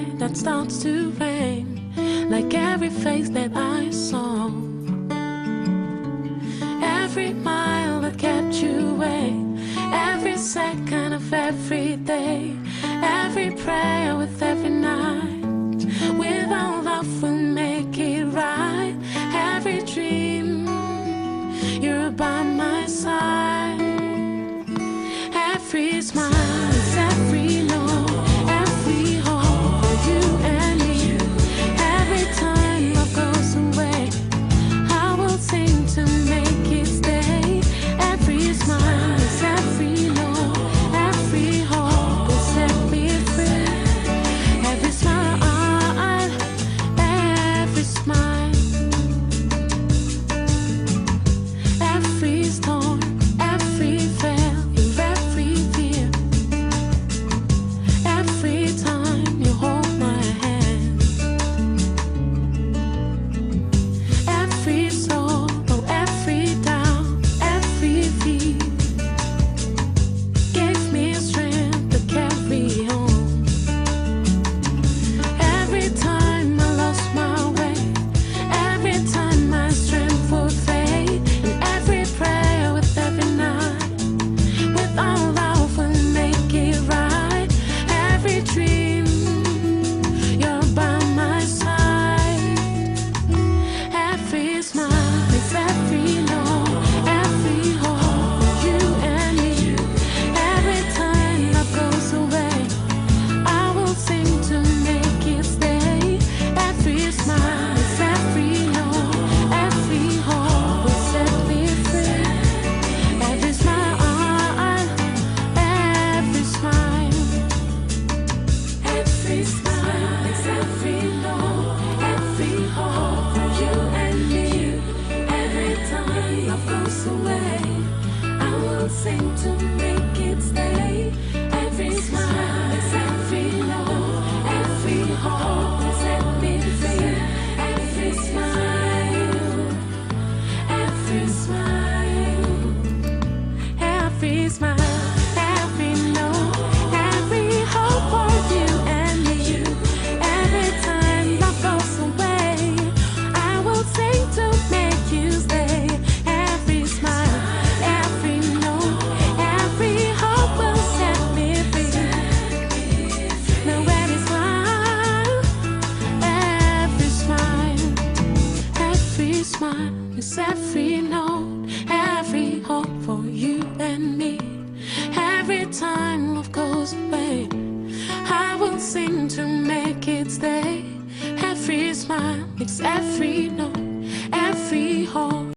night that starts to rain, like every face that I saw, every mile that kept you away, every second of every day, every prayer with every night. With our love we'll make it right. Every dream, you're by my side. Every smile is every no, every hope for you and me. Every time love goes away, I will sing to make it stay. Every smile is every no, every hope will set me free. Every smile, every smile, every storm, every failure, every fear, every time you hold my hand, every sorrow, every doubt, every fear gave me strength to carry on. Every time I lost my way, every time my strength would fade, and every prayer with every night, with our love we'll make it right. Every dream, you're by my side. Every smile is every no, every hope for you and me. Every time love goes away, I will sing to make it stay. Every smile is every no, every hope will set me free. Every smile, every smile, every smile is every no, every hope for you and me. Every time love goes away, I will sing to make it stay. Every smile is every no, every hope will set me free. Every smile, every smile, every smile, every no, every hope for you and me. Every time love goes away, I will sing to make you stay. Every smile, every no, every hope will set me free. Now every smile, every smile, every smile is every note, every hope for you and me. Every time love goes away, I will sing to make it stay. Every smile, it's every note, every hope.